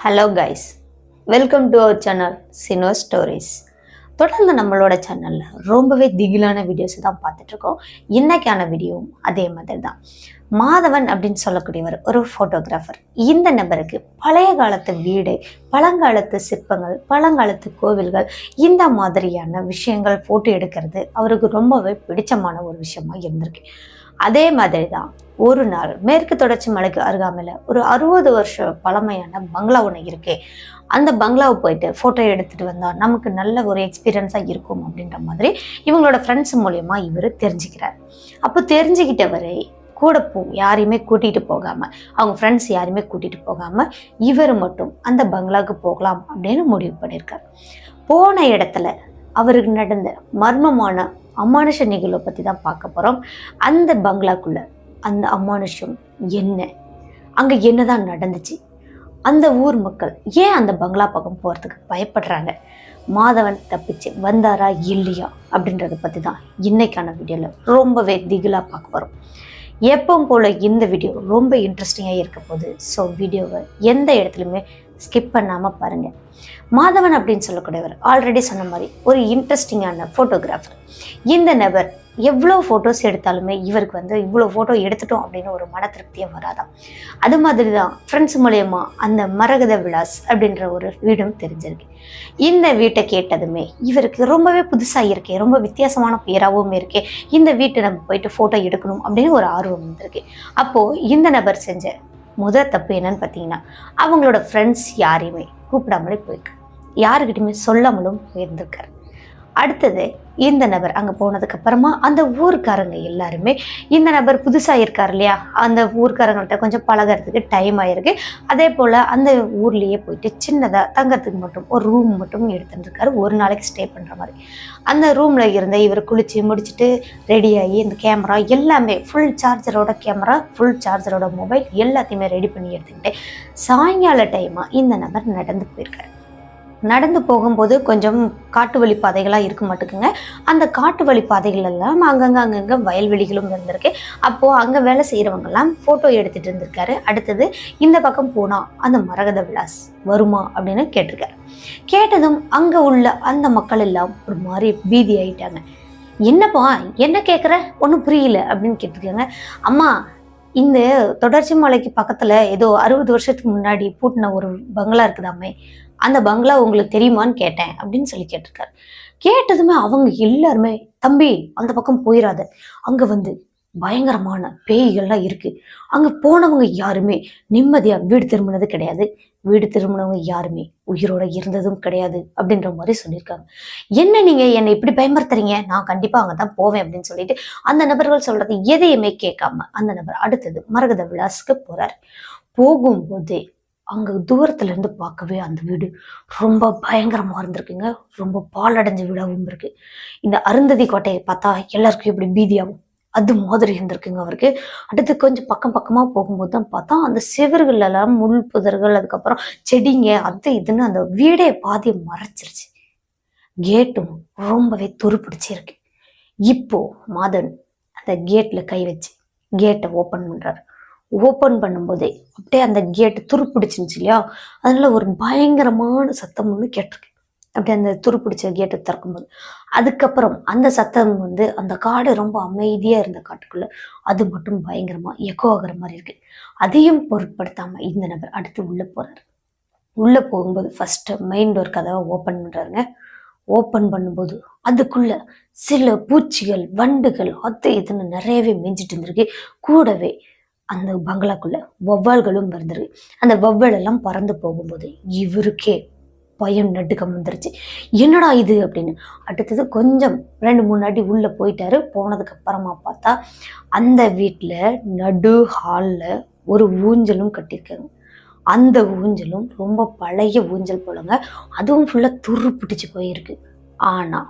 Hello guys, welcome to our channel சினோ stories. தொடர்ந்து நம்மளோட சேனலில் ரொம்பவே திகிலான வீடியோஸ் தான் பார்த்துட்ருக்கோம். இன்னைக்கான வீடியோவும் அதே மாதிரி தான். மாதவன் அப்படின்னு சொல்லக்கூடியவர் ஒரு ஃபோட்டோகிராஃபர். இந்த நபருக்கு பழைய காலத்து வீடு, பழங்காலத்து சிற்பங்கள், பழங்காலத்து கோவில்கள், இந்த மாதிரியான விஷயங்கள் ஃபோட்டோ எடுக்கிறது அவருக்கு ரொம்பவே பிடிச்சமான ஒரு விஷயமா இருந்திருக்கு. அதே மாதிரி தான் ஒரு நாள் மேற்கு தொடர்ச்சி மலைக்கு அருகாமையில் ஒரு 60 வருஷம் பழமையான பங்களா ஒன்று இருக்கு. அந்த பங்களாவை போயிட்டு ஃபோட்டோ எடுத்துட்டு வந்தால் நமக்கு நல்ல ஒரு எக்ஸ்பீரியன்ஸாக இருக்கும் அப்படின்ற மாதிரி இவங்களோட ஃப்ரெண்ட்ஸ் மூலயமா இவர் தெரிஞ்சுக்கிறார். அப்போ தெரிஞ்சுக்கிட்டவர் கூட யாரையுமே கூட்டிகிட்டு போகாமல், அவங்க ஃப்ரெண்ட்ஸ் யாரையுமே கூட்டிகிட்டு போகாமல் இவர் மட்டும் அந்த பங்களாவுக்கு போகலாம் அப்படின்னு முடிவு பண்ணியிருக்கார். போன இடத்துல அவருக்கு நடந்த மர்மமான அமானுஷ நிகழ்வை பற்றி தான் பார்க்க போகிறோம். அந்த பங்களாக்குள்ள அந்த அமானுஷம் என்ன, அங்கே என்னதான் நடந்துச்சு, அந்த ஊர் மக்கள் ஏன் அந்த பங்களா பக்கம் போகிறதுக்கு பயப்படுறாங்க, மாதவன் தப்பிச்சு வந்தாரா இல்லையா அப்படின்றத பற்றி தான் இன்னைக்கான வீடியோவில் ரொம்பவே திகிலாக பார்க்க போகிறோம். எப்பவும் போல் இந்த வீடியோ ரொம்ப இன்ட்ரெஸ்டிங்காக இருக்க போகுது. ஸோ வீடியோவை எந்த இடத்துலையுமே ஸ்கிப் பண்ணாமல் பாருங்கள். மாதவன் அப்படின்னு சொல்லக்கூடியவர் ஆல்ரெடி சொன்ன மாதிரி ஒரு இன்ட்ரெஸ்டிங்கான ஃபோட்டோகிராஃபர். இந்த நபர் எவ்வளோ ஃபோட்டோஸ் எடுத்தாலுமே இவருக்கு இவ்வளோ ஃபோட்டோ எடுத்துட்டோம் அப்படின்னு ஒரு மன திருப்தியாக வராதான். அது மாதிரி தான் ஃப்ரெண்ட்ஸ் மூலயமா அந்த மரகத விலாஸ் அப்படின்ற ஒரு வீடும் தெரிஞ்சிருக்கு. இந்த வீட்டை கேட்டதுமே இவருக்கு ரொம்பவே புதுசாக இருக்கே, ரொம்ப வித்தியாசமான பேராகவும் இருக்கே, இந்த வீட்டை நம்ம போயிட்டு ஃபோட்டோ எடுக்கணும் அப்படின்னு ஒரு ஆர்வம் வந்திருக்கு. அப்போது இந்த நபர் செஞ்ச முதல் தப்பு என்னன்னு பார்த்தீங்கன்னா, அவங்களோட ஃப்ரெண்ட்ஸ் யாரையுமே கூப்பிடாமலே போயிருக்கு, யாருக்கிட்டையுமே சொல்லாமலும் போயிருந்திருக்காரு. அடுத்தது இந்த நபர் அங்கே போனதுக்கு அப்புறமா அந்த ஊர்க்காரங்க எல்லாருமே, இந்த நபர் புதுசாக இருக்கார் இல்லையா, அந்த ஊர்க்காரங்கள்ட்ட கொஞ்சம் பழகிறதுக்கு டைம் ஆயிருக்கு. அதே போல் அந்த ஊர்லேயே போயிட்டு சின்னதாக தங்கறதுக்கு மட்டும் ஒரு ரூம் மட்டும் எடுத்துட்டுருக்காரு, ஒரு நாளைக்கு ஸ்டே பண்ணுற மாதிரி. அந்த ரூமில் இருந்த இவர் குளித்து முடிச்சுட்டு ரெடியாகி இந்த கேமரா எல்லாமே ஃபுல் சார்ஜரோட கேமரா, ஃபுல் சார்ஜரோட மொபைல் எல்லாத்தையுமே ரெடி பண்ணி எடுத்துக்கிட்டு சாயங்கால டைமாக இந்த நபர் நடந்து போயிருக்காரு. நடந்து போகும்போது கொஞ்சம் காட்டு வழி பாதைகளாக இருக்க மாட்டேங்குங்க. அந்த காட்டு வழி பாதைகள் எல்லாம் அங்கங்கே வயல்வெளிகளும் இருந்திருக்கு. அப்போது அங்கே வேலை செய்கிறவங்கெல்லாம் ஃபோட்டோ எடுத்துகிட்டு இருந்திருக்காரு. அடுத்தது இந்த பக்கம் போனால் அந்த மரகத விலாஸ் வருமா அப்படின்னு கேட்டிருக்காரு. கேட்டதும் அங்கே உள்ள அந்த மக்கள் எல்லாம் ஒரு மாதிரி பீதி ஆயிட்டாங்க. என்னப்பா என்ன கேட்குற, ஒன்றும் புரியல அப்படின்னு கேட்டிருக்காங்க. அம்மா, இந்த தொடர்ச்சி மலைக்கு பக்கத்தில் ஏதோ 60 வருஷத்துக்கு முன்னாடி பூட்டின ஒரு பங்களா இருக்குதாமே, அந்த பங்களா உங்களுக்கு தெரியுமான்னு கேட்டேன் அப்படின்னு சொல்லி கேட்டிருக்காரு. கேட்டதுமே அவங்க எல்லாருமே, தம்பி அந்த பக்கம் போயிடாத, அங்கே பயங்கரமான பேய்கள்லாம் இருக்கு, அங்கே போனவங்க யாருமே நிம்மதியாக வீடு திரும்பினது கிடையாது, வீடு திரும்பினவங்க யாருமே உயிரோட இருந்ததும் கிடையாது அப்படின்ற மாதிரி சொல்லியிருக்காங்க. என்ன நீங்கள் என்னை இப்படி பயமுறுத்துறீங்க, நான் கண்டிப்பாக அங்கே தான் போவேன் அப்படின்னு சொல்லிட்டு அந்த நபர்கள் சொல்றது எதையுமே கேட்காம அந்த நபர் அடுத்தது மரகத விலாஸுக்கு போறார். போகும்போதே அங்கே தூரத்துல இருந்து பார்க்கவே அந்த வீடு ரொம்ப பயங்கரமாக இருந்திருக்குங்க. ரொம்ப பாலடைஞ்ச வீடாகவும் இருக்கு. இந்த அருந்ததி கோட்டையை பார்த்தா எல்லாருக்கும் எப்படி பீதியாகும் அது மாதிரி இருந்திருக்குங்க அவருக்கு. அடுத்து கொஞ்சம் பக்கமாக போகும்போது தான் பார்த்தா அந்த செவர்கள் எல்லாம் முள் புதர்கள், அதுக்கப்புறம் செடிங்க, அது இதுன்னு அந்த வீடே பாதியை மறைச்சிருச்சு. கேட்டும் ரொம்பவே துருப்பிடிச்சிருக்கு. இப்போ மாதன் அந்த கேட்ல கை வச்சு கேட்டை ஓப்பன் பண்றாரு. ஓப்பன் பண்ணும்போதே அப்படியே அந்த கேட்டு துருப்பிடிச்சிருந்துச்சு இல்லையா, அதனால ஒரு பயங்கரமான சத்தம் ஒன்று கேட்டிருக்கு. அப்படியே அந்த துருப்பிடிச்ச கேட்டை திறக்கும்போது அதுக்கப்புறம் அந்த சத்தம் அந்த காடு ரொம்ப அமைதியா இருந்த காட்டுக்குள்ள அது மட்டும் பயங்கரமா எக்கோ ஆகுற மாதிரி இருக்கு. அதையும் பொருட்படுத்தாம இந்த நபர் அடுத்து உள்ள போறாரு. உள்ள போகும்போது ஃபர்ஸ்ட் மெயின் டோர் கதவை ஓப்பன் பண்றாருங்க. ஓப்பன் பண்ணும்போது அதுக்குள்ள சில பூச்சிகள், வண்டுகள், அது இதுன்னு நிறையவே மேய்ஞ்சிட்டு இருந்திருக்கு. கூடவே அந்த பங்களாக்குள்ள வௌவால்களும் இருந்திருக்கு. அந்த வௌவால் எல்லாம் பறந்து போகும்போது இவருக்கே பயம் நடுக்கம் வந்துருச்சு. என்னடா இது அப்படின்னு. அடுத்தது கொஞ்சம் 2-3 அடி உள்ள போயிட்டாரு. போனதுக்கு அப்புறமா பார்த்தா அந்த வீட்டில் நடு ஹாலில் ஒரு ஊஞ்சலும் கட்டியிருக்காங்க. அந்த ஊஞ்சலும் ரொம்ப பழைய ஊஞ்சல் போலங்க, அதுவும் ஃபுல்லாக துரு பிடிச்சி போயிருக்கு. ஆனால்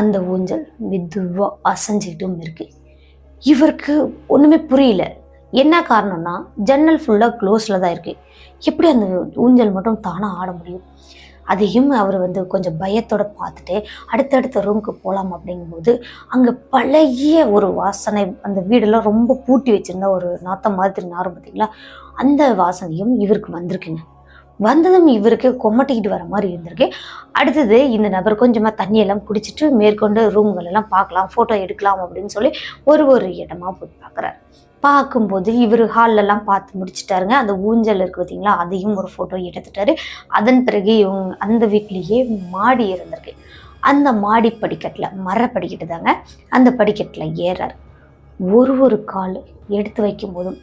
அந்த ஊஞ்சல் மெதுவாக அசைஞ்சிக்கிட்டும் இருக்கு. இவருக்கு ஒன்றுமே புரியல. என்ன காரணம்னா ஜன்னல் ஃபுல்லாக க்ளோஸில் தான் இருக்குது, எப்படி அந்த ஊஞ்சல் மட்டும் தானாக ஆட முடியும்? அதையும் அவர் கொஞ்சம் பயத்தோட பார்த்துட்டு அடுத்தடுத்த ரூமுக்கு போகலாம் அப்படிங்கும்போது அங்கே பழைய ஒரு வாசனை, அந்த வீடெல்லாம் ரொம்ப பூட்டி வச்சுருந்தா ஒரு நாத்தம் மாதிரி நாரும் பார்த்தீங்களா, அந்த வாசனையும் இவருக்கு வந்திருக்குங்க. வந்ததும் இவருக்கு கொமட்டிக்கிட்டு வர மாதிரி இருந்திருக்கு. அடுத்தது இந்த நபர் கொஞ்சமாக தண்ணியெல்லாம் குடிச்சிட்டு மேற்கொண்டு ரூம்கள் எல்லாம் பார்க்கலாம், ஃபோட்டோ எடுக்கலாம் அப்படின்னு சொல்லி ஒரு இடமா போய் பார்க்குறாரு. பார்க்கும்போது இவர் ஹால்லெல்லாம் பார்த்து முடிச்சுட்டாருங்க. அந்த ஊஞ்சல் இருக்குது பார்த்தீங்களா, அதையும் ஒரு ஃபோட்டோ எடுத்துட்டாரு. அதன் பிறகு இவங்க அந்த வீட்லேயே மாடி இருந்திருக்கு. அந்த மாடி படிக்கட்டில் மரப்படிக்கட்டு தாங்க, அந்த படிக்கட்டில் ஏறாரு. ஒரு கால் எடுத்து வைக்கும் போதும்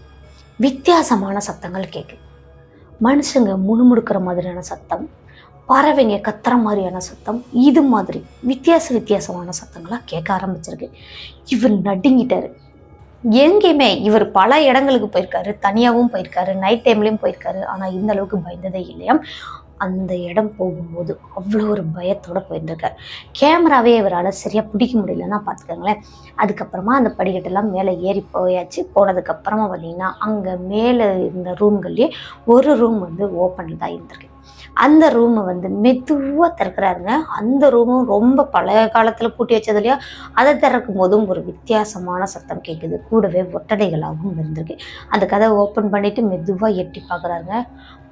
வித்தியாசமான சத்தங்கள் கேட்குது. மனுஷங்க முணுமுணுக்கிற மாதிரியான சத்தம், பறவைங்க கத்துற மாதிரியான சத்தம், இது மாதிரி வித்தியாசமான சத்தங்களாக கேட்க ஆரம்பிச்சிருக்கு. இவர் நடுங்கிட்டாரு. எங்கேயுமே இவர் பல இடங்களுக்கு போயிருக்காரு, தனியாகவும் போயிருக்காரு, நைட் டைம்லேயும் போயிருக்காரு. ஆனால் இந்த அளவுக்கு பயந்ததே இல்லையாம். அந்த இடம் போகும்போது அவ்வளோ ஒரு பயத்தோடு போயிருந்திருக்கார். கேமராவே இவரால் சரியாக பிடிக்க முடியலன்னா பார்த்துக்கோங்களேன். அதுக்கப்புறமா அந்த படிக்கட்டெல்லாம் மேலே ஏறி போயாச்சு. போனதுக்கப்புறமா பார்த்தீங்கன்னா அங்கே மேலே இருந்த ரூம்கள்லேயே ஒரு ரூம் வந்து ஓப்பனில் தான் இருந்திருக்கு. அந்த ரூமை வந்து மெதுவாக திறக்கிறாருங்க. அந்த ரூமும் ரொம்ப பழைய காலத்தில் பூட்டி வச்சது இல்லையா, அதை திறக்கும் போதும் ஒரு வித்தியாசமான சத்தம் கேட்குது. கூடவே ஒட்டடைகளாகவும் இருந்திருக்கு. அந்த கதை ஓப்பன் பண்ணிவிட்டு மெதுவாக எட்டி பார்க்குறாருங்க.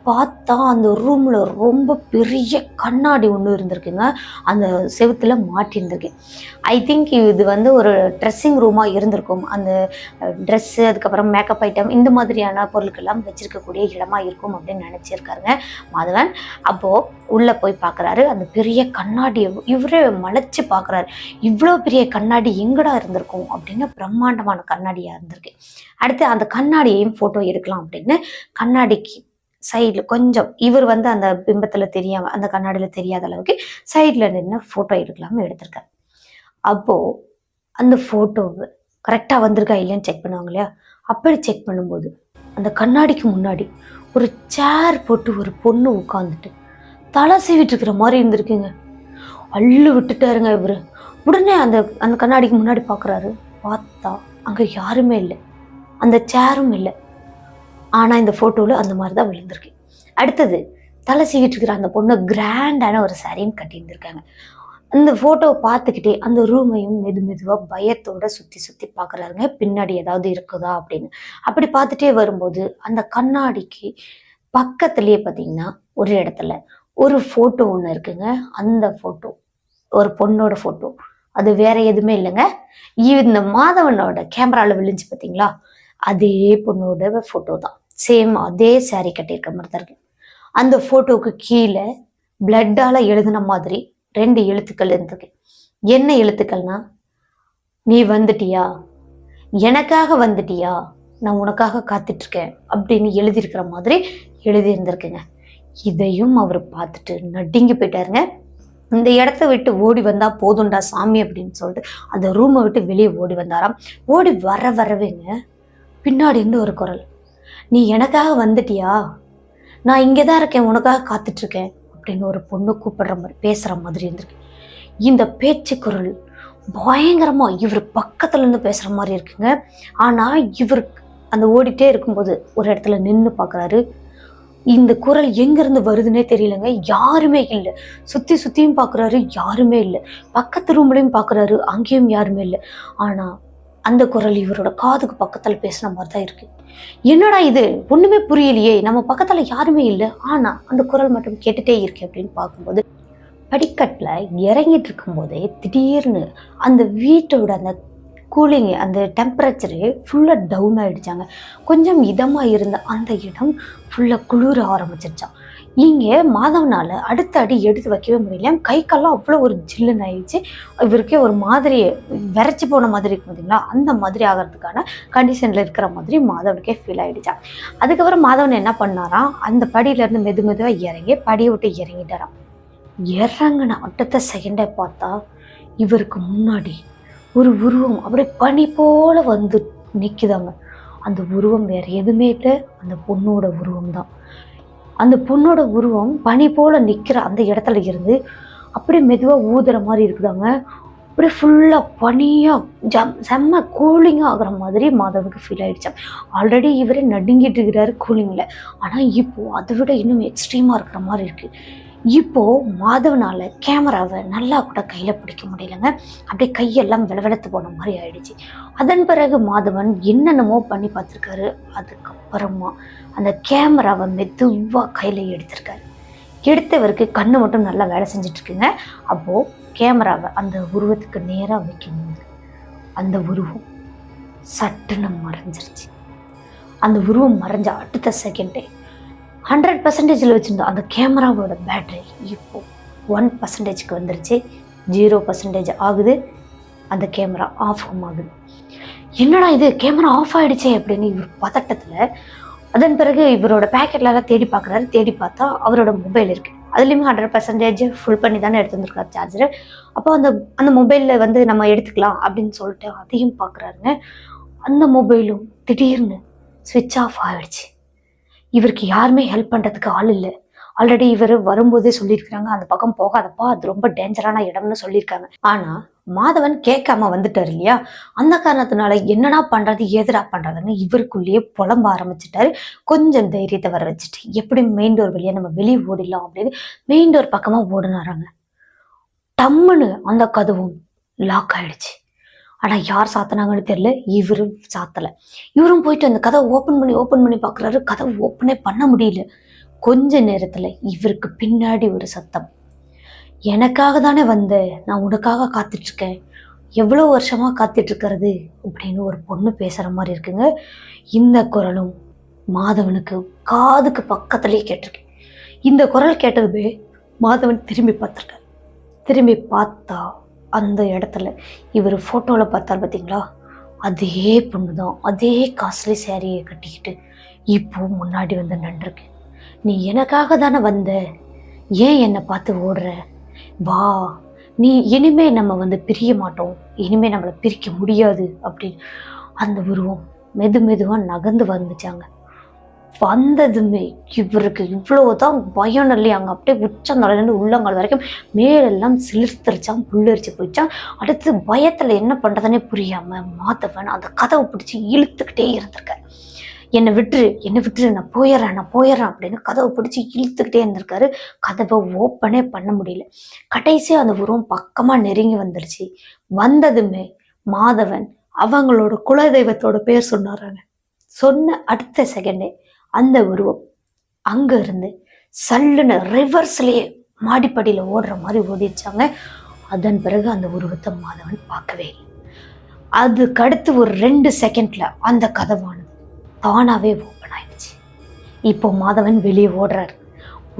பார்த்தா அந்த ரூமில் ரொம்ப பெரிய கண்ணாடி ஒன்று இருந்திருக்குங்க. அந்த செவுத்தில் மாட்டியிருந்திருக்கு. ஐ திங்க் இது வந்து ஒரு ட்ரெஸ்ஸிங் ரூமாக இருந்திருக்கும். அந்த ட்ரெஸ்ஸு, அதுக்கப்புறம் மேக்கப் ஐட்டம், இந்த மாதிரியான பொருட்கள்லாம் வச்சுருக்கக்கூடிய இடமா இருக்கும் அப்படின்னு நினச்சிருக்காருங்க மாதவன். அப்போது உள்ளே போய் பார்க்குறாரு. அந்த பெரிய கண்ணாடியை இவரே மலைச்சு பார்க்குறாரு. இவ்வளோ பெரிய கண்ணாடி எங்கடா இருந்திருக்கும் அப்படின்னு பிரம்மாண்டமான கண்ணாடியாக இருந்திருக்கு. அடுத்து அந்த கண்ணாடியையும் ஃபோட்டோ எடுக்கலாம் அப்படின்னு கண்ணாடிக்கு சைடில் கொஞ்சம் இவர் வந்து அந்த பிம்பத்தில் தெரியாமல், அந்த கண்ணாடியில் தெரியாத அளவுக்கு சைடில் நின்று ஃபோட்டோ எடுக்கலாமல் எடுத்திருக்காரு. அப்போது அந்த ஃபோட்டோவை கரெக்டாக வந்திருக்கா இல்லைன்னு செக் பண்ணுவாங்க இல்லையா, அப்படி செக் பண்ணும்போது அந்த கண்ணாடிக்கு முன்னாடி ஒரு சேர் போட்டு ஒரு பொண்ணு உட்காந்துட்டு தலை சீவிட்டு இருக்கிற மாதிரி இருந்திருக்குங்க. அள்ளு விட்டுட்டாருங்க இவர். உடனே அந்த அந்த கண்ணாடிக்கு முன்னாடி பார்க்குறாரு. பார்த்தா அங்கே யாருமே இல்லை, அந்த சேரும் இல்லை. ஆனால் இந்த ஃபோட்டோவில் அந்த மாதிரி தான் விழுந்திருக்கு. அடுத்தது தலை சீவிட்டு இருக்கிற அந்த பொண்ணை கிராண்டான ஒரு சாரியும் கட்டியிருந்திருக்காங்க. அந்த ஃபோட்டோவை பார்த்துக்கிட்டே அந்த ரூமையும் மெதுவாக பயத்தோட சுற்றி பார்க்குறாருங்க, பின்னாடி ஏதாவது இருக்குதா அப்படின்னு. அப்படி பார்த்துட்டே வரும்போது அந்த கண்ணாடிக்கு பக்கத்துலேயே பார்த்தீங்கன்னா ஒரு இடத்துல ஒரு ஃபோட்டோ ஒன்று இருக்குங்க. அந்த ஃபோட்டோ ஒரு பொண்ணோட ஃபோட்டோ, அது வேற எதுவுமே இல்லைங்க. இந்த மாதவனோட கேமராவில் விழுந்துச்சு பார்த்தீங்களா, அதே பொண்ணோட ஃபோட்டோ தான். சேம் அதே சாரி கட்டியிருக்க மாதிரி தான் இருக்கு. அந்த ஃபோட்டோவுக்கு கீழே பிளட்டால் எழுதின மாதிரி 2 எழுத்துக்கள் இருந்திருக்கு. என்ன எழுத்துக்கள்னா, நீ வந்துட்டியா, எனக்காக வந்துட்டியா, நான் உனக்காக காத்துட்ருக்கேன் அப்படின்னு எழுதியிருக்கிற மாதிரி எழுதியிருந்திருக்குங்க. இதையும் அவர் பார்த்துட்டு நடுங்கி போயிட்டாருங்க. இந்த இடத்த விட்டு ஓடி வந்தா போதுண்டா சாமி அப்படின்னு சொல்லிட்டு அந்த ரூமை விட்டு வெளியே ஓடி வந்தாராம். ஓடி வரவேங்க பின்னாடி இருந்து ஒரு குரல், நீ எனக்காக வந்துட்டியா, நான் இங்கே தான் இருக்கேன், உனக்காக காத்துட்ருக்கேன் அப்படின்னு ஒரு பொண்ணு கூப்பிடுற மாதிரி பேசுகிற மாதிரி இருந்திருக்கு. இந்த பேச்சு குரல் பயங்கரமாக இவர் பக்கத்துலேருந்து பேசுகிற மாதிரி இருக்குங்க. ஆனால் இவருக்கு அந்த ஓடிட்டே இருக்கும்போது ஒரு இடத்துல நின்று பார்க்குறாரு. இந்த குரல் எங்கேருந்து வருதுன்னே தெரியலங்க. யாருமே இல்லை. சுற்றியும் பார்க்குறாரு, யாருமே இல்லை. பக்கத்து ரூம்லையும் பார்க்குறாரு, அங்கேயும் யாருமே இல்லை. ஆனால் அந்த குரல் இவரோட காதுக்கு பக்கத்தில் பேசுன மாதிரி தான் இருக்கு. என்னடா இது, ஒண்ணுமே புரியலையே, நம்ம பக்கத்துல யாருமே இல்லை, ஆனா அந்த குரல் மட்டும் கேட்டுட்டே இருக்கு அப்படின்னு பார்க்கும்போது படிக்கட்டில் இறங்கிட்டு இருக்கும் போதே திடீர்னு அந்த வீட்டோட அந்த கூலிங், அந்த டெம்பரேச்சரு ஃபுல்லாக டவுன் ஆகிடுச்சாங்க. கொஞ்சம் இதமாக இருந்த அந்த இடம் ஃபுல்லாக குளிர ஆரம்பிச்சிருச்சான். இங்கே மாதவனால் அடுத்த அடி எடுத்து வைக்கவே முடியல. கை கால்லாம் அவ்வளோ ஒரு ஜில்லுன்னு ஆயிடுச்சு. இவருக்கே ஒரு மாதிரி விரைச்சி போன மாதிரி இருக்கு பார்த்தீங்களா, அந்த மாதிரி ஆகிறதுக்கான கண்டிஷனில் இருக்கிற மாதிரி மாதவனுக்கே ஃபீல் ஆகிடுச்சா. அதுக்கப்புறம் மாதவன் என்ன பண்ணாராம், அந்த படியிலேருந்து மெதுவாக இறங்கி படியை விட்டு இறங்கிட்டாராம். இறங்கின அடுத்த செகண்டை பார்த்தா இவருக்கு முன்னாடி ஒரு உருவம் அப்படியே பனி போல வந்து நிற்குதாங்க. அந்த உருவம் வேறு எதுவுமே இல்லை, அந்த பொண்ணோட உருவம் தான். அந்த பொண்ணோட உருவம் பனி போல நிற்கிற அந்த இடத்துல இருந்து அப்படியே மெதுவாக ஊதுற மாதிரி இருக்குதாங்க. அப்படியே ஃபுல்லாக பனியாக செம்ம கூலிங்காக ஆகிற மாதிரி மாதவனுக்கு ஃபீல் ஆகிடுச்சான். ஆல்ரெடி இவரே நடுங்கிட்டு இருக்கிறாரு கூலிங்கில், ஆனால் இப்போது அதை விட இன்னும் எக்ஸ்ட்ரீமாக இருக்கிற மாதிரி இருக்குது. இப்போ மாதவனால கேமராவை நல்லா கூட கையில பிடிக்க முடியலங்க. அப்படியே கையெல்லாம் விளவெளத்து போன மாதிரி ஆயிடுச்சு. அதன் பிறகு மாதவன் என்னென்னமோ பண்ணி பார்த்துருக்காரு. அதுக்கப்புறமா அந்த கேமராவை மெதுவா கையில எடுத்திருக்காரு. எடுத்தவருக்கு கண்ணு மட்டும் நல்லா வேலை செஞ்சுட்டு இருக்குங்க. அப்போ கேமராவை அந்த உருவத்துக்கு நேராக வைக்கணும். அந்த உருவம் சட்டுன்னு மறைஞ்சிருச்சு. அந்த உருவம் மறைஞ்ச அடுத்த செகண்டே 100% வச்சுருந்தோம் அந்த கேமராவோட பேட்டரி இப்போ 1%க்கு வந்துருச்சு. 0% ஆகுது. அந்த கேமரா ஆஃப் ஆகுது. என்னடா இது, கேமரா ஆஃப் ஆகிடுச்சே அப்படின்னு இவர் பதட்டத்தில் அதன் பிறகு இவரோட பேக்கெட்லாம் தேடி பார்க்குறாரு. தேடி பார்த்தா அவரோட மொபைல் இருக்குது. அதுலேயுமே 100% ஃபுல் பண்ணி தானே எடுத்து வந்துருக்காரு சார்ஜர். அப்போ அந்த மொபைலில் வந்து நம்ம எடுத்துக்கலாம் அப்படின்னு சொல்லிட்டு அதையும் பார்க்குறாருங்க. அந்த மொபைலும் திடீர்னு ஸ்விட்ச் ஆஃப் ஆகிடுச்சு. இவருக்கு யாருமே ஹெல்ப் பண்ணுறதுக்கு ஆள் இல்லை. ஆல்ரெடி இவர் வரும்போதே சொல்லியிருக்கிறாங்க, அந்த பக்கம் போகாதப்பா, அது ரொம்ப டேஞ்சரான இடம்னு சொல்லியிருக்காங்க. ஆனால் மாதவன் கேட்காம வந்துட்டார் இல்லையா, அந்த காரணத்தினால என்னடா பண்ணுறது ஏதடா பண்ணுறதுன்னு இவருக்குள்ளேயே புலம்ப ஆரம்பிச்சிட்டாரு. கொஞ்சம் தைரியத்தை வர வச்சுட்டு எப்படி மெயின் டோர் வழியாக நம்ம வெளியே ஓடிடலாம் அப்படின்னு மெயின் டோர் பக்கமாக ஓடினாராங்க. டம்முன்னு அந்த கதவும் லாக் ஆயிடுச்சு. ஆனால் யார் சாத்தினாங்கன்னு தெரியல, இவரும் சாத்தலை. இவரும் போயிட்டு அந்த கதவை ஓப்பன் பண்ணி பார்க்குறாரு. கதவை ஓப்பனே பண்ண முடியல. கொஞ்ச நேரத்தில் இவருக்கு பின்னாடி ஒரு சத்தம், எனக்காக தானே வந்த, நான் உனக்காக காத்துட்ருக்கேன், எவ்வளோ வருஷமாக காத்துட்ருக்கிறது அப்படின்னு ஒரு பொண்ணு பேசுகிற மாதிரி இருக்குங்க. இந்த குரலும் மாதவனுக்கு காதுக்கு பக்கத்துலேயே கேட்டிருக்கு. இந்த குரல் கேட்டதுமே மாதவன் திரும்பி பார்த்துருக்காரு. திரும்பி பார்த்தா அந்த இடத்துல இவர் ஃபோட்டோவில் பார்த்தார் பார்த்தீங்களா, அதே பொண்ணு தான் அதே காஸ்ட்லி சேரீயை கட்டிக்கிட்டு இப்போ முன்னாடி வந்து நின்றுருக்கு. நீ எனக்காக தானே வந்த, ஏன் என்னை பார்த்து ஓடுற, வா, நீ இனிமே நம்ம வந்து பிரிய மாட்டோம், இனிமே நம்மளை பிரிக்க முடியாது அப்படின்னு அந்த உருவம் மெதுவாக நகர்ந்து வந்துச்சாங்க. வந்ததுமே இவருக்கு இவ்வளோதான் பயம் இல்லையாங்க. அப்படியே உச்சந்தலையிலேருந்து உள்ளங்கால் வரைக்கும் மேலெல்லாம் சிலிர்த்துருச்சான், புல்லரிச்சு போயிடுச்சான். அடுத்து பயத்தில் என்ன பண்ணுறதுனே புரியாமல் மாதவன் அந்த கதவை பிடிச்சி இழுத்துக்கிட்டே இருந்திருக்காரு. என்னை விட்டுரு, நான் போயிடுறேன் அப்படின்னு கதவை பிடிச்சி இழுத்துக்கிட்டே இருந்திருக்காரு. கதவை ஓப்பனே பண்ண முடியல. கடைசியாக அந்த உருவம் பக்கமாக நெருங்கி வந்துருச்சு. வந்ததுமே மாதவன் அவங்களோட குலதெய்வத்தோட பேர் சொன்னாராங்க. சொன்ன அடுத்த செகண்டே அந்த உருவம் அங்க இருந்து சல்லுன்னு ரிவர்ஸ்லயே மாடிப்படியில் ஓடுற மாதிரி ஓடிச்சாங்க. அதன் பிறகு அந்த உருவத்தை மாதவன் பார்க்கவே இல்லை. அதுக்கு அடுத்து ஒரு 2 செகண்ட்ல அந்த கதவானது தானாவே ஓப்பன் ஆயிடுச்சு. இப்போ மாதவன் வெளியே ஓடுறாரு.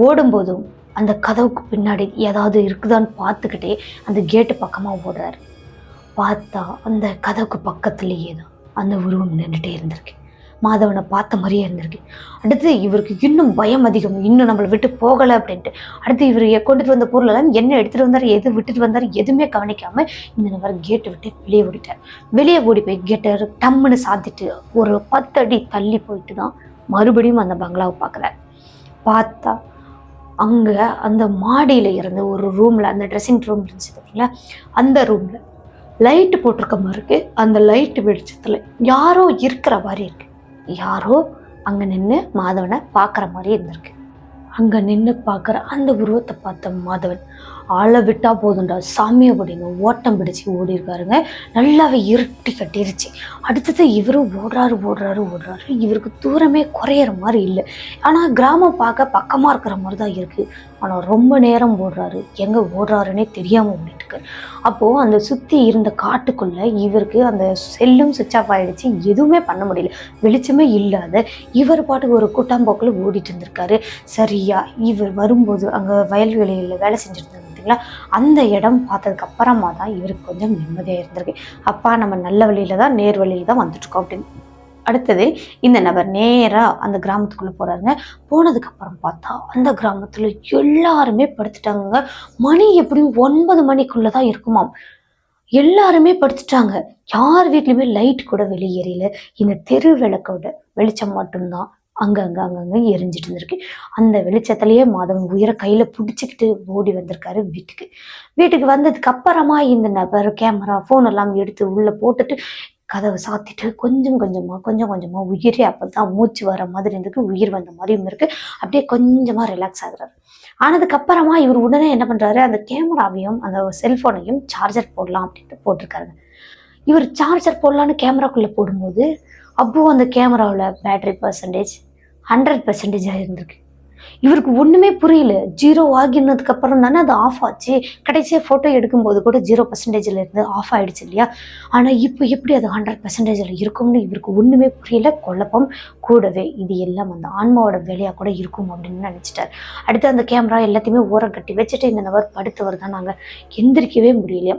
ஓடும்போதும் அந்த கதவுக்கு பின்னாடி ஏதாவது இருக்குதான்னு பார்த்துக்கிட்டே அந்த கேட்டு பக்கமா ஓடுறாரு. பார்த்தா அந்த கதவுக்கு பக்கத்துலேயே தான் அந்த உருவம் நின்றுட்டே இருந்திருக்கு. மாதவனை பார்த்த மாதிரியே இருந்திருக்கு. அடுத்து இவருக்கு இன்னும் பயம் அதிகம், இன்னும் நம்மளை விட்டு போகலை அப்படின்ட்டு. அடுத்து இவர் கொண்டுட்டு வந்த பொருளெல்லாம் என்ன எடுத்துகிட்டு வந்தார், எது விட்டுட்டு வந்தார் எதுவுமே கவனிக்காமல் இந்த நபர் கேட்டை விட்டு வெளியே ஓடிட்டார். வெளியே ஓடி போய் கேட்டை டம்முன்னு சாத்திட்டு ஒரு 10 அடி தள்ளி போயிட்டு தான் மறுபடியும் அந்த பங்களாவை பார்க்குறாரு. பார்த்தா அங்கே அந்த மாடியில் இருந்து ஒரு ரூமில், அந்த ட்ரெஸ்ஸிங் ரூம் இருந்துச்சு பார்த்தீங்களா, அந்த ரூமில் லைட்டு போட்டிருக்க மாதிரி இருக்கு. அந்த லைட்டு வெளிச்சத்தில் யாரோ இருக்கிற மாதிரி இருக்கு. யாரோ அங்கே நின்று மாதவனை பார்க்குற மாதிரி இருந்திருக்கு. அங்கே நின்று பார்க்குற அந்த உருவத்தை பார்த்த மாதவன் ஆளை விட்டா போதுண்டா சாமி அப்படின்னு ஓட்டம் பிடிச்சி ஓடி இருக்காருங்க. நல்லாவே இருட்டி கட்டிருச்சு. அடுத்தது இவரும் ஓடுறாரு. இவருக்கு தூரமே குறையிற மாதிரி இல்லை. ஆனால் கிராமம் பார்க்க பக்கமாக இருக்கிற மாதிரி தான் இருக்குது. ஆனால் ரொம்ப நேரம் ஓடுறாரு, எங்கே ஓடுறாருன்னே தெரியாமல் ஓடிட்டு இருக்காரு. அப்போது அந்த சுற்றி இருந்த காட்டுக்குள்ளே இவருக்கு அந்த செல்லும் சுவிட்ச் ஆஃப் ஆகிடுச்சு. எதுவுமே பண்ண முடியல. வெளிச்சமே இல்லாத இவர் பாட்டுக்கு ஒரு கூட்டாம்போக்கில் ஓடிட்டு இருந்திருக்காரு. சரியா இவர் வரும்போது அங்கே வயல்வெளியில் வேலை செஞ்சுட்டு இருந்தாங்க பார்த்தீங்களா, அந்த இடம் பார்த்ததுக்கு அப்புறமா தான் இவருக்கு கொஞ்சம் நிம்மதியாக இருந்திருக்கு. அப்பா நம்ம நல்ல வழியில தான், நேர் வழியில தான் வந்துட்டுருக்கோம் அப்படின்னு. அடுத்தது இந்த நபர் நேராக அந்த கிராமத்துக்குள்ளே போகிறாருங்க. போனதுக்கு அப்புறம் பார்த்தா அந்த கிராமத்தில் எல்லாருமே படுத்துட்டாங்க. மணி எப்படியும் 9 மணிக்குள்ளே தான் இருக்குமாம். எல்லாருமே படுத்துட்டாங்க. யார் வீட்லையுமே லைட் கூட வெளியேறல. இந்த தெரு விளக்கோட வெளிச்சம் மட்டும்தான் அங்கங்கே எரிஞ்சிட்டு இருந்திருக்கு. அந்த வெளிச்சத்திலேயே மாதவன் உயிரை கையில பிடிச்சிக்கிட்டு ஓடி வந்திருக்காரு வீட்டுக்கு. வீட்டுக்கு வந்ததுக்கு அப்புறமா இந்த நபர் கேமரா, ஃபோன் எல்லாம் எடுத்து உள்ள போட்டுட்டு கதவை சாத்திட்டு கொஞ்சம் கொஞ்சமாக உயிரே அப்போ தான் மூச்சு வர மாதிரி இருந்துக்கு, உயிர் வந்த மாதிரியும் இருக்குது. அப்படியே கொஞ்சமாக ரிலாக்ஸ் ஆகுறாரு. ஆனதுக்கப்புறமா இவர் உடனே என்ன பண்ணுறாரு, அந்த கேமராவையும் அந்த செல்ஃபோனையும் சார்ஜர் போடலாம் அப்படின்ட்டு போட்டிருக்காருங்க. இவர் சார்ஜர் போடலான்னு கேமராக்குள்ளே போடும்போது அப்போது அந்த கேமராவில் பேட்டரி பர்சன்டேஜ் 100% இருந்திருக்கு. இவருக்கு ஒன்றுமே புரியல. 0 ஆகினதுக்கு அப்புறம் தானே அது ஆஃப் ஆச்சு. கடைசியாக ஃபோட்டோ எடுக்கும்போது கூட 0% இருந்து ஆஃப் ஆகிடுச்சு இல்லையா. ஆனால் இப்போ எப்படி அது 100% இருக்கும்னு இவருக்கு ஒன்றுமே புரியல. குழப்பம் கூடவே இது எல்லாம் அந்த ஆன்மாவோட வேலையாக கூட இருக்கும் அப்படின்னு நினச்சிட்டார். அடுத்து அந்த கேமரா எல்லாத்தையுமே ஓரம் கட்டி வச்சுட்டு இந்த நபர் படுத்தவர் தான். நாங்கள் எந்திரிக்கவே முடியலையா.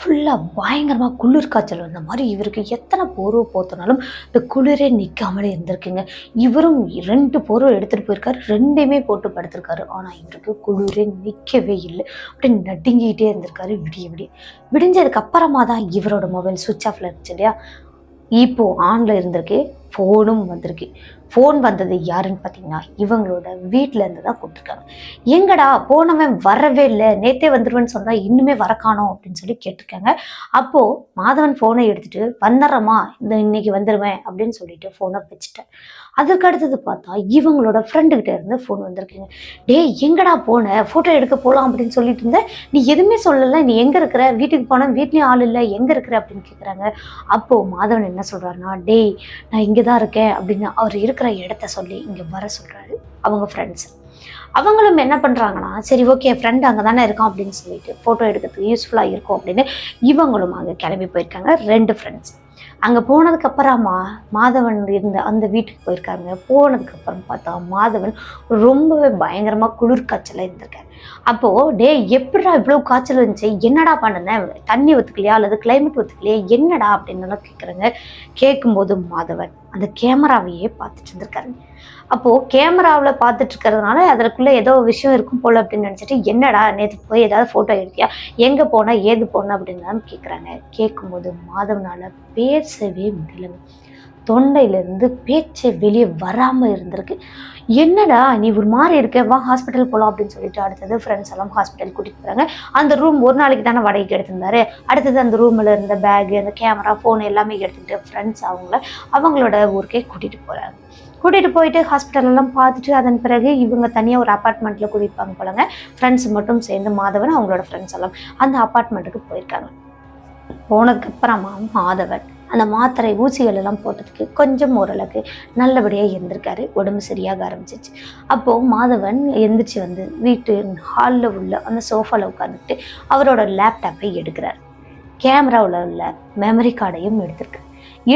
ஃபுல்லாக பயங்கரமாக குளிர் காய்ச்சல் வந்த மாதிரி இவருக்கு எத்தனை போர்வை போத்தினாலும் இந்த குளிரே நிற்காமலே இருந்திருக்குங்க. இவரும் 2 போர்வை எடுத்துகிட்டு போயிருக்காரு, 2மே போட்டு படுத்திருக்காரு. ஆனால் இவருக்கு குளிரே நிற்கவே இல்லை. அப்படியே நடுங்கிக்கிட்டே இருந்திருக்காரு. விடிஞ்சதுக்கு அப்புறமா தான் இவரோட மொபைல் சுவிட்ச் ஆஃப்ல இருந்துச்சு இல்லையா. இப்போ ஆன்ல இருந்திருக்கு, ஃபோனும் வந்திருக்கு. ஃபோன் வந்தது யாருன்னு பார்த்தீங்கன்னா இவங்களோட வீட்டில் இருந்து தான் கூப்பிட்டுருக்காங்க. எங்கடா போனவன் வரவே இல்லை, நேற்றே வந்துடுவேன்னு சொன்னா இன்னுமே வர காணோம் அப்படின்னு சொல்லி கேட்டிருக்காங்க. அப்போது மாதவன் ஃபோனை எடுத்துட்டு வந்துடுறேம்மா, இன்னைக்கு வந்துடுவேன் அப்படின்னு சொல்லிட்டு ஃபோனை வச்சுட்டேன். அதுக்கு அடுத்தது பார்த்தா இவங்களோட ஃப்ரெண்டுக்கிட்ட இருந்து ஃபோன் வந்திருக்குங்க. எங்கடா போன, ஃபோட்டோ எடுக்க போகலாம் அப்படின்னு சொல்லிட்டு இருந்தேன், நீ எதுவுமே சொல்லலை, நீ எங்கே இருக்கிற, வீட்டுக்கு போனால் வீட்லேயும் ஆள் இல்லை, எங்கே இருக்கிற அப்படின்னு கேட்குறாங்க. அப்போது மாதவன் என்ன சொல்கிறாருன்னா, நான் இங்கே தான் இருக்கேன் அப்படின்னு அவர் இருக்கிற இடத்த சொல்லி இங்கே வர சொல்கிறாரு அவங்க ஃப்ரெண்ட்ஸ். அவங்களும் என்ன பண்ணுறாங்கன்னா, சரி ஓகே ஃப்ரெண்ட் அங்கே தானே இருக்கான் அப்படின்னு சொல்லிட்டு ஃபோட்டோ எடுக்கிறதுக்கு யூஸ்ஃபுல்லாக இருக்கும் அப்படின்னு இவங்களும் அங்கே கிளம்பி போயிருக்காங்க. 2 ஃப்ரெண்ட்ஸ் அங்கே போனதுக்கப்புறமா மாதவன் இருந்த அந்த வீட்டுக்கு போயிருக்காங்க. போனதுக்கப்புறம் பார்த்தா மாதவன் ரொம்பவே பயங்கரமாக குளிர் காய்ச்சலாக இருந்திருக்காரு. அப்போது எப்படிடா இவ்வளோ காய்ச்சல் இருந்துச்சு, என்னடா பண்ணுனேன், தண்ணி ஒத்துக்கலையா அல்லது கிளைமேட் ஒத்துக்கலையா என்னடா அப்படின்னு கேட்குறாங்க. கேட்கும்போது மாதவன் அந்த கேமராவையே பார்த்துட்டு இருந்திருக்காருங்க. அப்போது கேமராவில் பார்த்துட்டு இருக்கிறதுனால அதற்குள்ளே ஏதோ விஷயம் இருக்கும் போல் அப்படின்னு நினச்சிட்டு, என்னடா நேற்று போய் ஏதாவது ஃபோட்டோ எடுத்தியா, எங்கே போனால் ஏது போன அப்படின்னு கேட்குறாங்க. கேட்கும்போது மாதவனால் பேசவே முடியலங்க. தொண்டையிலேருந்து பேச்சை வெளியே வராமல் இருந்திருக்கு. என்னடா நீ ஒரு மாதிரி இருக்க, வா ஹாஸ்பிட்டல் போகலாம் அப்படின்னு சொல்லிட்டு அடுத்தது ஃப்ரெண்ட்ஸ் எல்லாம் ஹாஸ்பிட்டல் கூட்டிகிட்டு போகிறாங்க. அந்த ரூம் ஒரு நாளைக்கு தானே வாடகைக்கு எடுத்திருந்தாரு. அடுத்தது அந்த ரூமில் இருந்த பேகு, அந்த கேமரா, ஃபோன் எல்லாமே எடுத்துக்கிட்டு ஃப்ரெண்ட்ஸ் அவங்களோட ஊருக்கே கூட்டிகிட்டு போகிறாங்க. கூட்டிகிட்டு போயிட்டு ஹாஸ்பிட்டலெல்லாம் பார்த்துட்டு அதன் பிறகு இவங்க தனியாக ஒரு அப்பார்ட்மெண்ட்டில் கூட்டியிருப்பாங்க போலங்க. ஃப்ரெண்ட்ஸ் மட்டும் சேர்ந்து மாதவன் அவங்களோட ஃப்ரெண்ட்ஸ் எல்லாம் அந்த அப்பார்ட்மெண்ட்டுக்கு போயிருக்காங்க. போனதுக்கப்புறமா மாதவன் அந்த மாத்திரை ஊசிகள் எல்லாம் போட்டதுக்கு கொஞ்சம் ஓரளவுக்கு நல்லபடியாக இருந்திருக்காரு. உடம்பு சரியாக ஆரம்பிச்சிச்சு. அப்போது மாதவன் எந்திரிச்சு வந்து வீட்டு ஹாலில் உள்ள அந்த சோஃபாவில் உட்காந்துட்டு அவரோட லேப்டாப்பை எடுக்கிறார். கேமராவில் உள்ள மெமரி கார்டையும்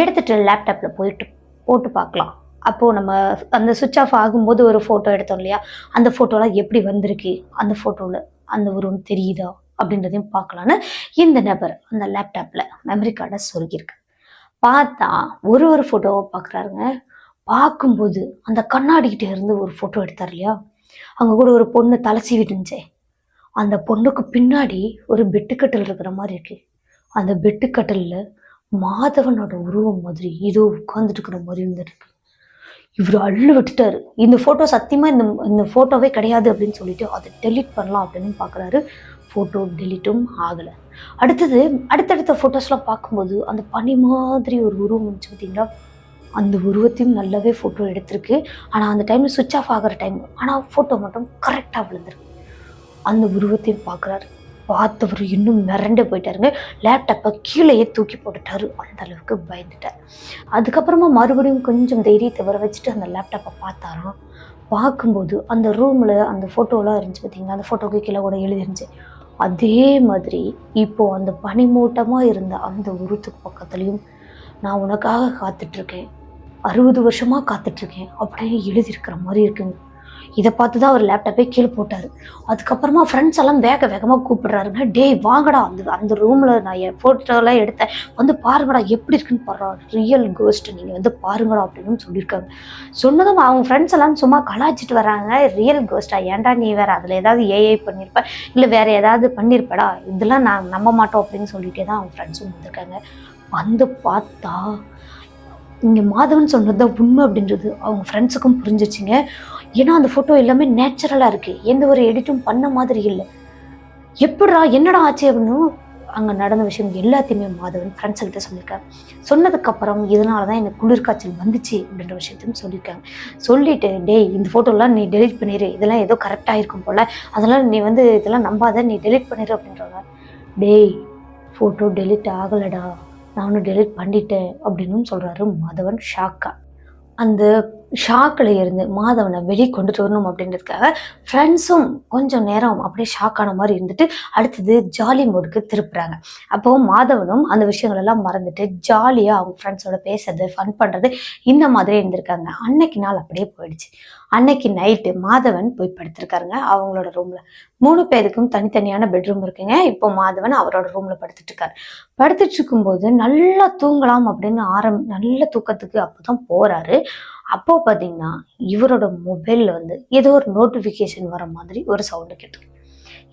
எடுத்துட்டு லேப்டாப்பில் போட்டு பார்க்கலாம். அப்போது நம்ம அந்த சுவிட்ச் ஆஃப் ஆகும்போது ஒரு ஃபோட்டோ எடுத்தோம் இல்லையா, அந்த ஃபோட்டோலாம் எப்படி வந்திருக்கு, அந்த ஃபோட்டோவில் அந்த உருவம் தெரியுதா அப்படின்றதையும் பார்க்கலான்னு இந்த நபர் அந்த லேப்டாப்பில் மெமரி கார்டை சொருகியிருக்கு. பார்த்தா ஒரு ஃபோட்டோவை பார்க்குறாருங்க. பார்க்கும்போது அந்த கண்ணாடிக்கிட்ட இருந்து ஒரு ஃபோட்டோ எடுத்தார் இல்லையா, அங்கே கூட ஒரு பொண்ணு தலை சீவிட்டு இருந்துச்சே, அந்த பொண்ணுக்கு பின்னாடி ஒரு பெட்டுக்கட்டல் இருக்கிற மாதிரி இருக்குது. அந்த பெட்டுக்கட்டலில் மாதவனோட உருவம் மாதிரி ஏதோ உட்காந்துட்டு இருக்கிற மாதிரி இருந்துருக்கு. இவர் அள்ளு விட்டுட்டாரு. இந்த ஃபோட்டோ சத்தியமாக இந்த ஃபோட்டோவே கிடையாது அப்படின்னு சொல்லிட்டு அதை டெலிட் பண்ணலாம் அப்படின்னு பார்க்குறாரு. ஃபோட்டோ டெலிட்டும் ஆகலை. அடுத்தடுத்த ஃபோட்டோஸ்லாம் பார்க்கும்போது அந்த பனி மாதிரி ஒரு உருவம் இருந்துச்சு பார்த்தீங்களா, அந்த உருவத்தையும் நல்லாவே ஃபோட்டோ எடுத்திருக்கு. ஆனால் அந்த டைமில் சுவிட்ச் ஆஃப் ஆகிற டைம், ஆனால் ஃபோட்டோ மட்டும் கரெக்டாக விழுந்துருக்கு. அந்த உருவத்தையும் பார்க்குறாரு. பார்த்தவர் இன்னும் மிரண்டு போயிட்டாருங்க. லேப்டாப்பை கீழேயே தூக்கி போட்டுட்டாரு. அந்த அளவுக்கு பயந்துட்டார். அதுக்கப்புறமா மறுபடியும் கொஞ்சம் தைரியத்தை வர வச்சுட்டு அந்த லேப்டாப்பை பார்த்தாராம். பார்க்கும்போது அந்த ரூமில் அந்த ஃபோட்டோலாம் இருந்துச்சு பார்த்தீங்கன்னா, அந்த ஃபோட்டோக்கு கீழே கூட எழுதிருந்துச்சு. அதே மாதிரி இப்போது அந்த பனிமூட்டமாக இருந்த அந்த உருவத்துக்கு பக்கத்துலேயும் நான் உனக்காக காத்துட்ருக்கேன், 60 வருஷமாக காத்துட்ருக்கேன் அப்படின்னு எழுதியிருக்கிற மாதிரி இருக்குங்க. இதை பார்த்து தான் அவர் லேப்டாப்பே கீழே போட்டார். அதுக்கப்புறமா ஃப்ரெண்ட்ஸ் எல்லாம் வேகமாக கூப்பிடுறாருங்க. வாங்கடா அந்த ரூமில் நான் என் ஃபோட்டோலாம் எடுத்தேன், வந்து பாருங்கடா எப்படி இருக்குன்னு பாருடா, ரியல் கோஸ்ட் நீங்கள் வந்து பாருங்கடா அப்படின்னு சொல்லியிருக்காங்க. சொன்னதும் அவங்க ஃப்ரெண்ட்ஸ் எல்லாம் சும்மா கலாய்ச்சிட்டு வராங்க. ரியல் கோஸ்டா, ஏன்டா நீ வேறு அதில் ஏதாவது ஏஐ பண்ணியிருப்ப, இல்லை வேறு ஏதாவது பண்ணியிருப்படா, இதெல்லாம் நான் நம்ப மாட்டோம் அப்படின்னு சொல்லிட்டே தான் அவங்க ஃப்ரெண்ட்ஸும் வந்திருக்காங்க. வந்து பார்த்தா இங்கே மாதவன் சொன்னது தான் உண்மை அப்படின்றது அவங்க ஃப்ரெண்ட்ஸுக்கும் புரிஞ்சிச்சிங்க. ஏன்னா அந்த ஃபோட்டோ எல்லாமே நேச்சுரலாக இருக்குது, எந்த ஒரு எடிட்டும் பண்ண மாதிரி இல்லை. எப்படா என்னடா ஆச்சு அப்படின்னு அங்கே நடந்த விஷயம் எல்லாத்தையுமே மாதவன் ஃப்ரெண்ட்ஸுக்கிட்ட சொல்லியிருக்காங்க. சொன்னதுக்கப்புறம் இதனால தான் எனக்கு குளிர்காய்ச்சல் வந்துச்சு அப்படின்ற விஷயத்தையும் சொல்லியிருக்காங்க. சொல்லிட்டு டேய் இந்த ஃபோட்டோலாம் நீ டெலிட் பண்ணிடு, இதெல்லாம் ஏதோ கரெக்டாக இருக்கும் போல், அதெல்லாம் நீ இதெல்லாம் நம்பாத, நீ டெலிட் பண்ணிடு அப்படின்றாங்க. டேய் ஃபோட்டோ டெலிட் ஆகலடா, நானும் டெலிட் பண்ணிட்டேன் அப்படின்னு சொல்கிறாரு மாதவன் ஷாக்கா. அந்த ஷாக்கில் இருந்து மாதவனை வெளியே கொண்டுட்டு வரணும் அப்படின்றதுக்காக ஃப்ரெண்ட்ஸும் கொஞ்சம் நேரம் அப்படியே ஷாக்கான மாதிரி இருந்துட்டு அடுத்தது ஜாலி மோடுக்கு திருப்புறாங்க. அப்போ மாதவனும் அந்த விஷயங்கள் எல்லாம் மறந்துட்டு ஜாலியாக அவங்க ஃப்ரெண்ட்ஸோட பேசுறது, ஃபன் பண்ணுறது, இந்த மாதிரி இருந்திருக்காங்க. அன்னைக்கு நாள் அப்படியே போயிடுச்சு. அன்னைக்கு நைட்டு மாதவன் போய் படுத்திருக்காருங்க அவங்களோட ரூம்ல. 3 பேருக்கும் தனித்தனியான பெட்ரூம் இருக்குங்க. இப்போ மாதவன் அவரோட ரூம்ல படுத்துட்டு இருக்காரு. படுத்துட்டு இருக்கும்போது நல்லா தூங்கலாம் அப்படின்னு நல்ல தூக்கத்துக்கு அப்போதான் போறாரு. அப்போ பாத்தீங்கன்னா இவரோட மொபைல்ல ஏதோ ஒரு நோட்டிபிகேஷன் வர மாதிரி ஒரு சவுண்டு கேட்டு,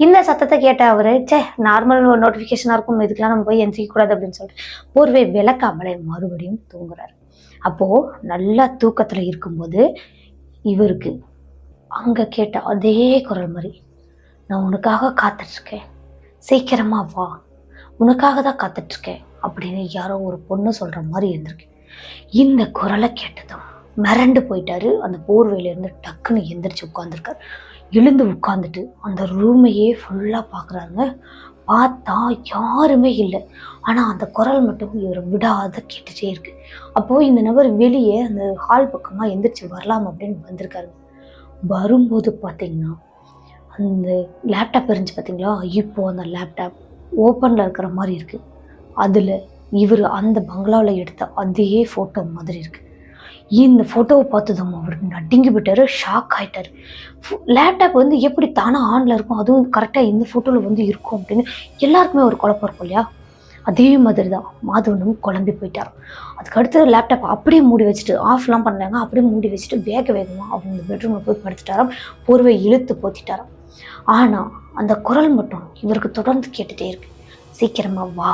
இந்த சத்தத்தை கேட்ட அவரு நார்மல் நோட்டிபிகேஷனா இருக்கும், இதுக்கெல்லாம் நம்ம போய் எந்திரிக்க கூடாது அப்படின்னு சொல்லிட்டு போர்வை விளக்காமலே மறுபடியும் தூங்குறாரு. அப்போ நல்லா தூக்கத்துல இருக்கும்போது இவருக்கு அங்க கேட்ட அதே குரல் மாதிரி, நான் உனக்காக காத்துட்டு இருக்கேன், சீக்கிரமா வா, உனக்காக தான் காத்துட்டு இருக்கேன் அப்படின்னு யாரோ ஒரு பொண்ணு சொல்ற மாதிரி இருந்திருக்கு. இந்த குரலை கேட்டதும் மிரண்டு போயிட்டாரு. அந்த போர்வையிலேருந்து டக்குன்னு எந்திரிச்சு உட்காந்துருக்காரு. எழுந்து உட்காந்துட்டு அந்த ரூமையே ஃபுல்லாக பார்க்குறாருங்க. பார்த்தா யாருமே இல்லை. ஆனால் அந்த குரல் மட்டும் இவர் விடாத கேட்டுட்டே இருக்கு. அப்போது இந்த நபர் வெளியே அந்த ஹால் பக்கமாக எந்திரிச்சு வரலாம் அப்படின்னு வந்திருக்காரு. வரும்போது பார்த்தீங்கன்னா அந்த லேப்டாப் இருந்துச்சு பார்த்தீங்களா, இப்போது அந்த லேப்டாப் ஓப்பனில் இருக்கிற மாதிரி இருக்குது. அதில் இவர் அந்த பங்களாவில் எடுத்த அதே ஃபோட்டோ மாதிரி இருக்குது. இந்த ஃபோட்டோவை பார்த்ததும் அவர் நடுங்கி விட்டார், ஷாக் ஆகிட்டார். லேப்டாப் எப்படி தானாக ஆனில் இருக்கும், அதுவும் கரெக்டாக இந்த ஃபோட்டோவில் இருக்கும் அப்படின்னு எல்லாருக்குமே ஒரு குழப்பம் இருக்கும் இல்லையா? அதே மாதிரி தான் மாதவனும் குழம்பி போயிட்டார். அதுக்கு அடுத்து லேப்டாப் அப்படியே மூடி வச்சுட்டு, ஆஃப்லாம் பண்ணாங்க, அப்படியே மூடி வச்சுட்டு வேகமாக அவங்க இந்த பெட்ரூமில் போய் படுத்துட்டாராம். போர்வை இழுத்து போத்திட்டாராம். ஆனால் அந்த குரல் மட்டும் இவருக்கு தொடர்ந்து கேட்டுகிட்டே இருக்கு, சீக்கிரமா வா,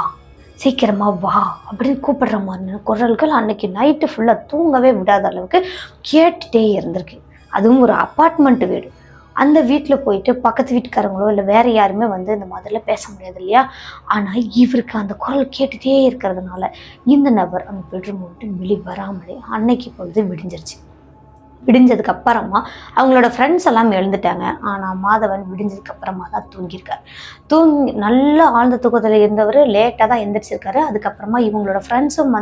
சீக்கிரமா வா அப்படின்னு கூப்பிடுற மாதிரி குரல்கள் அன்னைக்கு நைட்டு ஃபுல்லாக தூங்கவே விடாத அளவுக்கு கேட்டுகிட்டே இருந்திருக்கு. அதுவும் ஒரு அப்பார்ட்மெண்ட் வீடு. அந்த வீட்டில் போயிட்டு பக்கத்து வீட்டுக்காரங்களோ இல்லை வேற யாருமே இந்த மாதிரிலாம் பேச முடியாது இல்லையா? ஆனால் இவருக்கு அந்த குரல் கேட்டுகிட்டே இருக்கிறதுனால இந்த நபர் அந்த பெட்ரூம் விட்டு வெளியே வராமலே அன்னைக்கு பொழுது விடிஞ்சிருச்சு. விடிஞ்சதுக்கு அப்புறமா அவங்களோட ஃப்ரெண்ட்ஸ் எல்லாம் எழுந்துட்டாங்க. ஆனால் மாதவன் விடிஞ்சதுக்கு அப்புறமா தான் தூங்கியிருக்காரு. நல்லா ஆழ்ந்த தூக்கத்தில் இருந்தவர் லேட்டாக தான் எந்திரிச்சிருக்காரு. அதுக்கப்புறமா இவங்களோட ஃப்ரெண்ட்ஸும்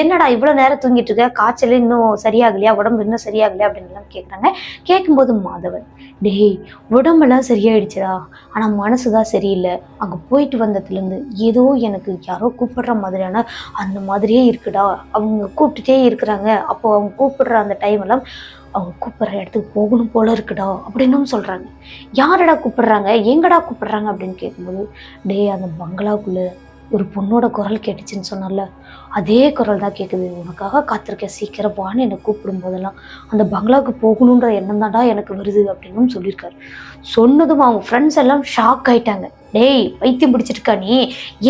என்னடா இவ்வளோ நேரம் தூங்கிட்டு இருக்க, காய்ச்சல் இன்னும் சரியாகலையா, உடம்பு இன்னும் சரியாகலையா அப்படின்லாம் கேட்குறாங்க. கேட்கும்போது மாதவன், டேய் உடம்பெல்லாம் சரியாயிடுச்சுடா, ஆனால் மனசு தான் சரியில்லை, அங்கே போயிட்டு வந்ததுலேருந்து ஏதோ எனக்கு யாரோ கூப்பிடுற மாதிரியான அந்த மாதிரியே இருக்குடா, அவங்க கூப்பிட்டுட்டே இருக்கிறாங்க, அப்போ அவங்க கூப்பிடுற அந்த டைம் எல்லாம் அவங்க கூப்பிட்ற இடத்துக்கு போகணும் போல இருக்குடா அப்படின்னும் சொல்கிறாங்க. யாரடா கூப்பிடுறாங்க, எங்கடா கூப்பிடுறாங்க அப்படின்னு கேட்கும்போது, அந்த பங்களாவுக்குள்ளே ஒரு பொண்ணோட குரல் கேட்டுச்சுன்னு சொன்னால, அதே குரல் தான் கேட்குது, உனக்காக காத்திருக்கேன், சீக்கிரம் வான்னு என்னை கூப்பிடும் போதெல்லாம் அந்த பங்களாவுக்கு போகணுன்ற எண்ணம் தான்டா எனக்கு வருது அப்படின்னு சொல்லியிருக்காரு. சொன்னதும் அவங்க ஃப்ரெண்ட்ஸ் எல்லாம் ஷாக் ஆயிட்டாங்க. டேய் பைத்தியம் பிடிச்சிருக்கா நீ,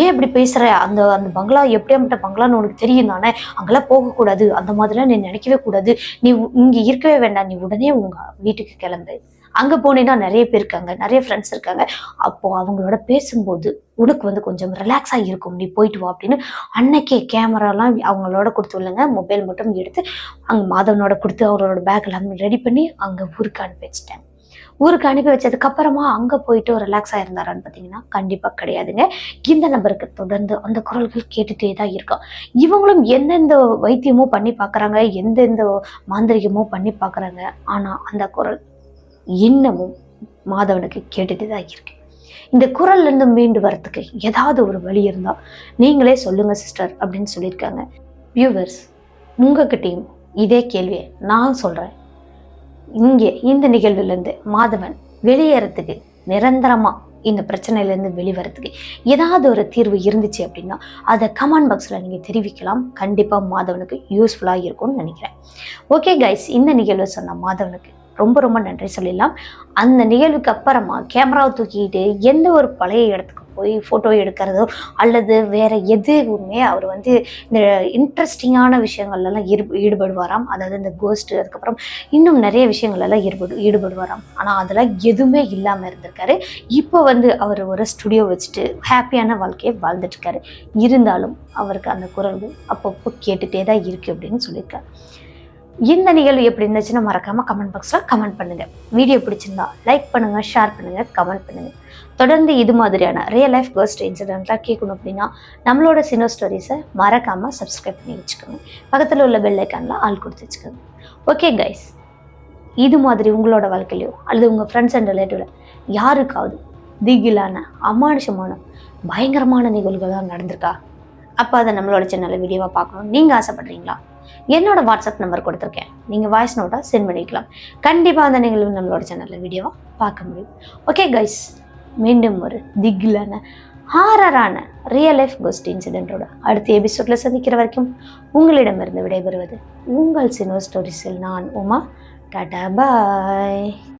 ஏன் இப்படி பேசுற, அந்த அந்த பங்களா எப்படியாப்பட்ட பங்களான்னு உனக்கு தெரியும் தானே, அங்கெல்லாம் போகக்கூடாது, அந்த மாதிரிலாம் நீ நினைக்கவே கூடாது, நீ இங்கே இருக்கவே வேண்டாம், நீ உடனே உங்க வீட்டுக்கு கிளம்பு, அங்கே போனீங்கன்னா நிறைய பேர் இருக்காங்க, நிறைய ஃப்ரெண்ட்ஸ் இருக்காங்க, அப்போ அவங்களோட பேசும்போது உனக்கு கொஞ்சம் ரிலாக்ஸாக இருக்கும், நீ போயிட்டு வா அப்படின்னு அன்னைக்கே கேமராலாம் அவங்களோட கொடுத்து இல்லைங்க, மொபைல் மட்டும் எடுத்து அங்கே மாதவனோட கொடுத்து அவரோட பேக் எல்லாமே ரெடி பண்ணி அங்கே ஊருக்கு அனுப்பி வச்சுட்டேன். ஊருக்கு அனுப்பி வச்சதுக்கப்புறமா அங்கே போயிட்டு ரிலாக்ஸாக இருந்தாரான்னு பார்த்தீங்கன்னா கண்டிப்பாக கிடையாதுங்க. இந்த நபருக்கு தொடர்ந்து அந்த குரல்கள் கேட்டுகிட்டே தான் இருக்கும். இவங்களும் எந்தெந்த வைத்தியமோ பண்ணி பார்க்குறாங்க, எந்தெந்த மாந்திரிகமோ பண்ணி பார்க்குறாங்க, ஆனால் அந்த குரல் இன்னமும் மாதவனுக்கு கேட்டுட்டு தான் இருக்கு. இந்த குரல்லேருந்து மீண்டு வரத்துக்கு ஏதாவது ஒரு வழி இருந்தால் நீங்களே சொல்லுங்கள் சிஸ்டர் அப்படின்னு சொல்லியிருக்காங்க. வியூவர்ஸ், உங்ககிட்டையும் இதே கேள்வியை நான் சொல்கிறேன். இங்கே இந்த நிகழ்விலேருந்து மாதவன் வெளியேறத்துக்கு, நிரந்தரமாக இந்த பிரச்சனையிலேருந்து வெளிவரத்துக்கு ஏதாவது ஒரு தீர்வு இருந்துச்சு அப்படின்னா அதை கமெண்ட் பாக்ஸில் நீங்கள் தெரிவிக்கலாம். கண்டிப்பாக மாதவனுக்கு யூஸ்ஃபுல்லாக இருக்கும்னு நினைக்கிறேன். ஓகே கைஸ், இந்த நிகழ்வை சொன்ன மாதவனுக்கு ரொம்ப ரொம்ப நன்றி சொல்லிடலாம். அந்த நிகழ்வுக்கு அப்புறமா கேமராவை தூக்கிட்டு எந்த ஒரு பழைய இடத்துக்கு போய் ஃபோட்டோ எடுக்கிறதோ அல்லது வேறு எதுவுமே அவர் வந்து இந்த இன்ட்ரெஸ்டிங்கான விஷயங்கள்லாம் ஈடுபடுவாராம். அதாவது இந்த கோஸ்ட்டு, அதுக்கப்புறம் இன்னும் நிறைய விஷயங்கள்லாம் ஈடுபடுவாராம். ஆனால் அதெல்லாம் எதுவுமே இல்லாமல் இருந்திருக்காரு. இப்போ வந்து அவர் ஒரு ஸ்டுடியோ வச்சுட்டு ஹாப்பியான வாழ்க்கையை வாழ்ந்துட்டுருக்காரு. இருந்தாலும் அவருக்கு அந்த குரல்கள் அப்பப்போ கேட்டுகிட்டே தான் இருக்குது அப்படின்னு சொல்லியிருக்காரு. இந்த நிகழ்வு எப்படி இருந்துச்சுன்னா மறக்காமல் கமெண்ட் பாக்ஸில் கமெண்ட் பண்ணுங்கள். வீடியோ பிடிச்சிருந்தா லைக் பண்ணுங்கள், ஷேர் பண்ணுங்கள், கமெண்ட் பண்ணுங்கள். தொடர்ந்து இது மாதிரியான ரியல் லைஃப் கோஸ்ட் இன்சிடென்ட்லாம் கேட்கணும் அப்படின்னா நம்மளோட சினோ ஸ்டோரிஸை மறக்காமல் சப்ஸ்கிரைப் பண்ணி வச்சுக்கோங்க. பக்கத்தில் உள்ள பெல் ஐக்கானில் ஆள் கொடுத்து வச்சுக்கோங்க. ஓகே கைஸ், இது மாதிரி உங்களோட வாழ்க்கையிலையோ அல்லது உங்கள் ஃப்ரெண்ட்ஸ் அண்ட் ரிலேட்டிவில் யாருக்காவது திகிலான அமானுஷமான பயங்கரமான நிகழ்வுகள்லாம் நடந்திருக்கா? அப்போ அதை நம்மளோட சேனலில் வீடியோவாக பார்க்கணும் நீங்கள் ஆசைப்படுறீங்களா? என்னோட வாட்ஸ்அப் நம்பர் கொடுத்துருக்கேன், நீங்கள் வாய்ஸ் நோட்டாக சென்ட் பண்ணிக்கலாம். கண்டிப்பாக அந்த நிகழ்வு நம்மளோட சேனலில் வீடியோவாக பார்க்க முடியும். ஓகே கைஸ், மீண்டும் ஒரு திகிலான ஹாரரான ரியல் லைஃப் கோஸ்ட் இன்சிடென்ட்டோட அடுத்த எபிசோடில் சந்திக்கிற வரைக்கும் உங்களிடமிருந்து விடைபெறுவது உங்கள் சினோ ஸ்டோரிஸில் நான் உமா. டாடா பாய்.